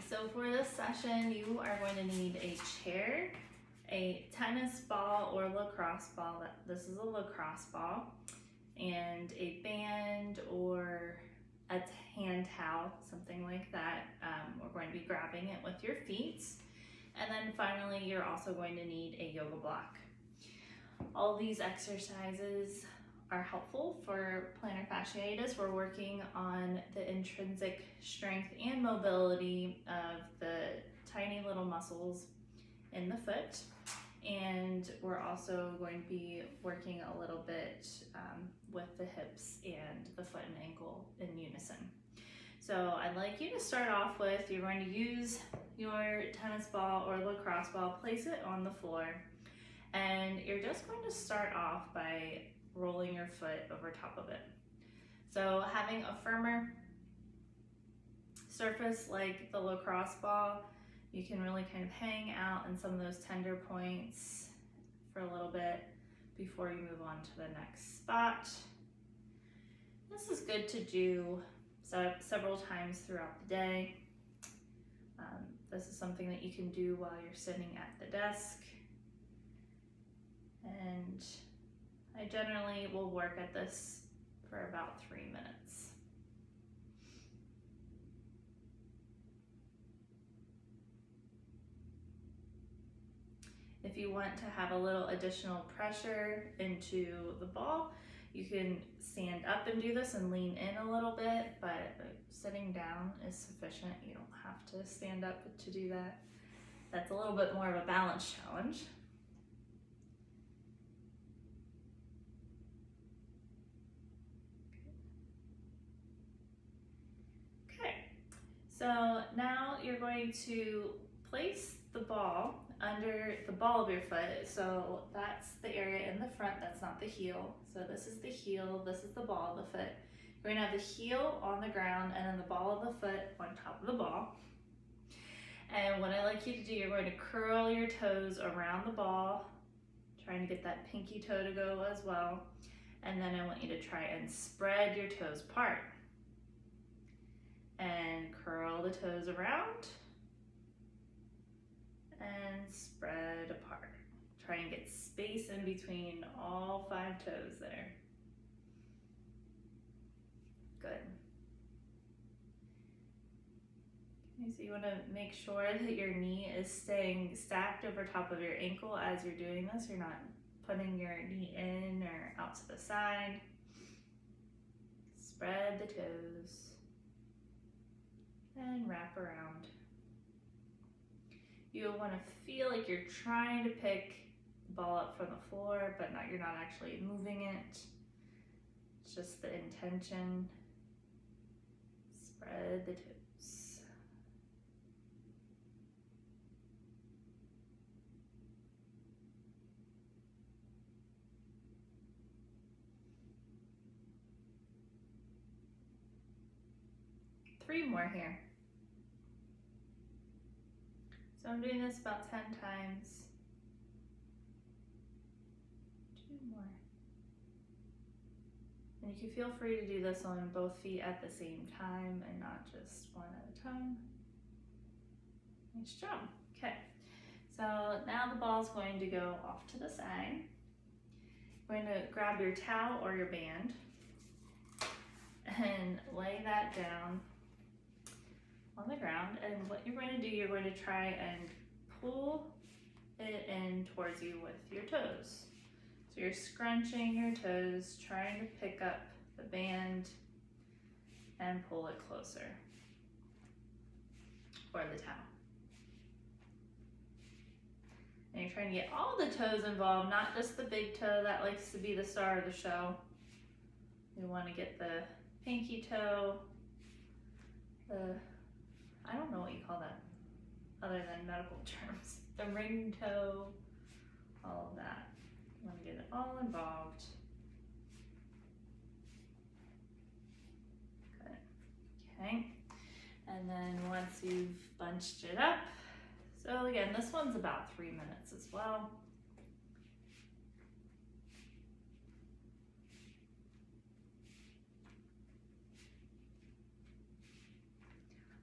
so for this session, you are going to need a chair, a tennis ball or lacrosse ball. This is a lacrosse ball, and a band or a hand towel, something like that. We're going to be grabbing it with your feet. And then finally, you're also going to need a yoga block. All these exercises are helpful for plantar fasciitis. We're working on the intrinsic strength and mobility of the tiny little muscles in the foot. And we're also going to be working a little bit with the hips and the foot and ankle in unison. So I'd like you to start off with, you're going to use your tennis ball or lacrosse ball, place it on the floor, and you're just going to start off by rolling your foot over top of it. So having a firmer surface like the lacrosse ball, you can really kind of hang out in some of those tender points for a little bit before you move on to the next spot. This is good to do several times throughout the day. This is something that you can do while you're sitting at the desk. And I generally will work at this for about 3 minutes. If you want to have a little additional pressure into the ball, you can stand up and do this and lean in a little bit, but sitting down is sufficient. You don't have to stand up to do that. That's a little bit more of a balance challenge. So now you're going to place the ball under the ball of your foot. So that's the area in the front, that's not the heel. So this is the heel, this is the ball of the foot. You're gonna have the heel on the ground and then the ball of the foot on top of the ball. And what I like you to do, you're going to curl your toes around the ball, trying to get that pinky toe to go as well. And then I want you to try and spread your toes apart. And curl the toes around and spread apart. Try and get space in between all 5 toes there. Good. Okay, so you want to make sure that your knee is staying stacked over top of your ankle as you're doing this. You're not putting your knee in or out to the side. Spread the toes and wrap around. You'll want to feel like you're trying to pick the ball up from the floor, but you're not actually moving it. It's just the intention. Spread the toes. Three more here. So I'm doing this about 10 times. 2 more. And you can feel free to do this on both feet at the same time and not just one at a time. Nice job. Okay, so now the ball's going to go off to the side. You're going to grab your towel or your band and lay that down on the ground, and what you're going to do, you're going to try and pull it in towards you with your toes. So you're scrunching your toes, trying to pick up the band and pull it closer, or the towel. And you're trying to get all the toes involved, not just the big toe that likes to be the star of the show. You want to get the pinky toe, I don't know what you call that other than medical terms. The ring toe, all of that. You want to get it all involved. Good. Okay. And then once you've bunched it up, so again, this one's about 3 minutes as well.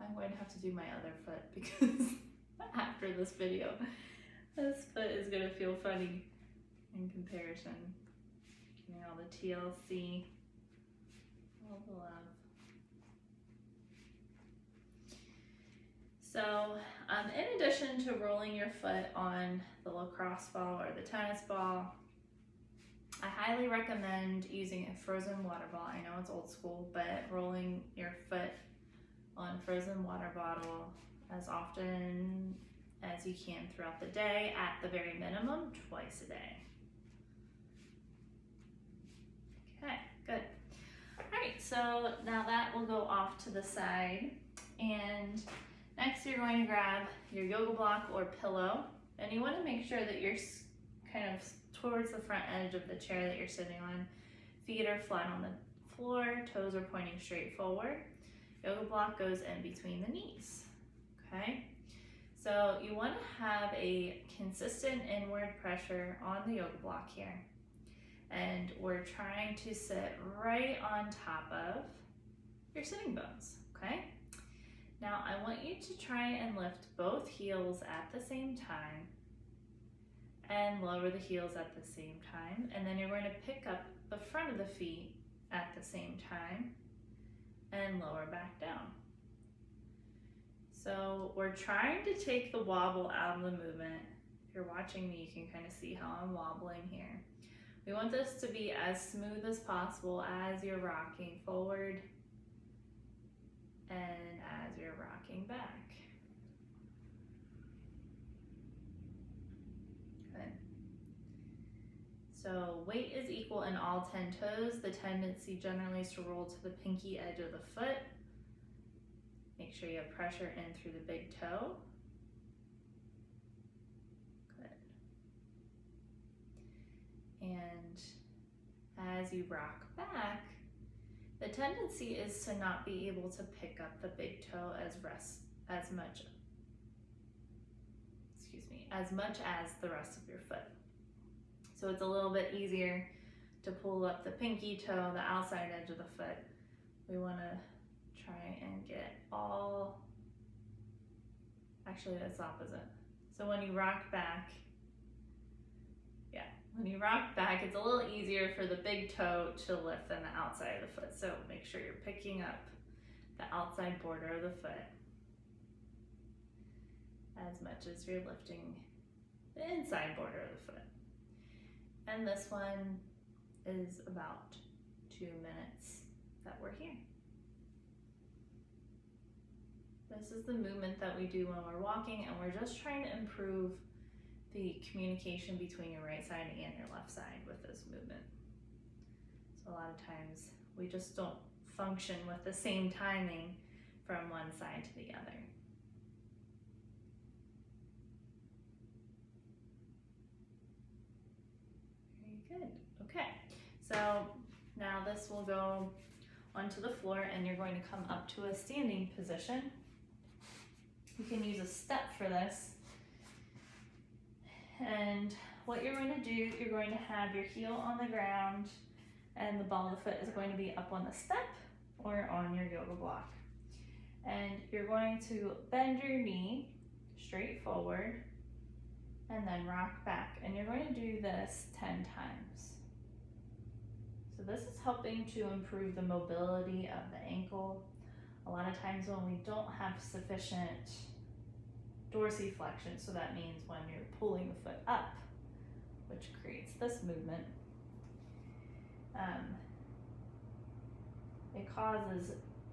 I'm going to have to do my other foot because after this video, this foot is going to feel funny in comparison. Getting all the TLC, all the love. So, in addition to rolling your foot on the lacrosse ball or the tennis ball, I highly recommend using a frozen water ball. I know it's old school, but rolling your foot on frozen water bottle as often as you can throughout the day, at the very minimum, twice a day. Okay, good. All right, so now that will go off to the side, and next you're going to grab your yoga block or pillow, and you want to make sure that you're kind of towards the front edge of the chair that you're sitting on. Feet are flat on the floor, toes are pointing straight forward. Yoga block goes in between the knees, okay? So you want to have a consistent inward pressure on the yoga block here. And we're trying to sit right on top of your sitting bones, okay? Now I want you to try and lift both heels at the same time and lower the heels at the same time. And then you're going to pick up the front of the feet at the same time and lower back down. So we're trying to take the wobble out of the movement. If you're watching me, you can kind of see how I'm wobbling here. We want this to be as smooth as possible as you're rocking forward and as you're rocking back. Good. So weight is equal in all 10 toes. The tendency generally is to roll to the pinky edge of the foot. Make sure you have pressure in through the big toe. Good. And as you rock back, the tendency is to not be able to pick up the big toe as much as the rest of your foot. So it's a little bit easier to pull up the pinky toe, the outside edge of the foot. We want to try and get all, actually that's opposite. So when you rock back, it's a little easier for the big toe to lift than the outside of the foot. So make sure you're picking up the outside border of the foot as much as you're lifting the inside border of the foot. And this one is about 2 minutes that we're here. This is the movement that we do when we're walking, and we're just trying to improve the communication between your right side and your left side with this movement. So a lot of times we just don't function with the same timing from one side to the other. Very good. Okay, so now this will go onto the floor, and you're going to come up to a standing position. You can use a step for this. And what you're going to do, you're going to have your heel on the ground and the ball of the foot is going to be up on the step or on your yoga block. And you're going to bend your knee straight forward and then rock back. And you're going to do this 10 times. So this is helping to improve the mobility of the ankle. A lot of times when we don't have sufficient dorsiflexion, so that means when you're pulling the foot up, which creates this movement, it causes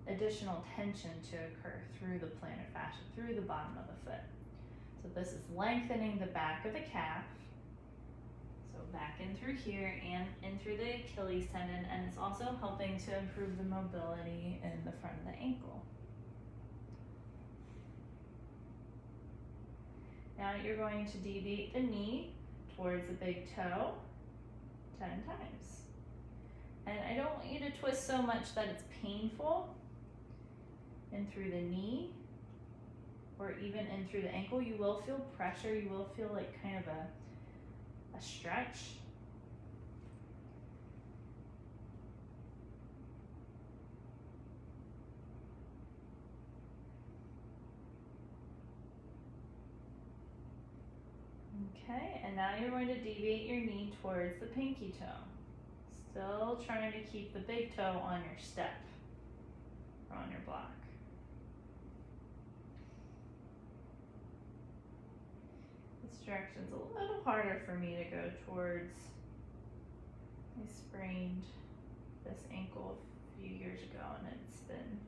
additional tension to occur through the plantar fascia, through the bottom of the foot. So this is lengthening the back of the calf, so back in through here and in through the Achilles tendon, and it's also helping to improve the mobility in the front of the ankle. Now you're going to deviate the knee towards the big toe 10 times. And I don't want you to twist so much that it's painful in through the knee or even in through the ankle. You will feel pressure, you will feel like kind of a stretch. Okay, and now you're going to deviate your knee towards the pinky toe. Still trying to keep the big toe on your step, or on your block. This direction's a little harder for me to go towards. I sprained this ankle a few years ago and it's been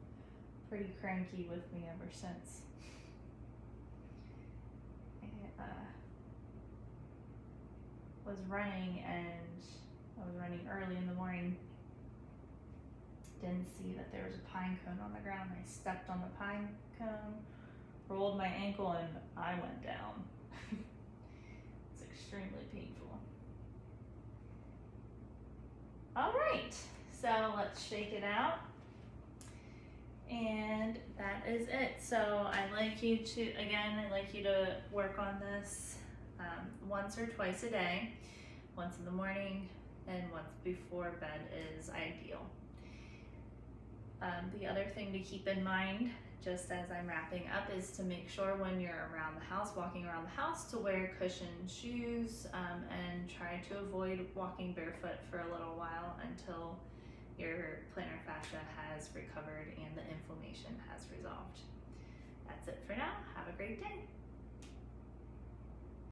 pretty cranky with me ever since. Was running and I was running early in the morning. Didn't see that there was a pine cone on the ground. I stepped on the pine cone, rolled my ankle, and I went down. It's extremely painful. All right, so let's shake it out. And that is it. So I'd like you to work on this once or twice a day. Once in the morning and once before bed is ideal. The other thing to keep in mind, just as I'm wrapping up, is to make sure when you're around the house, walking around the house, to wear cushioned shoes and try to avoid walking barefoot for a little while until your plantar fascia has recovered and the inflammation has resolved. That's it for now. Have a great day.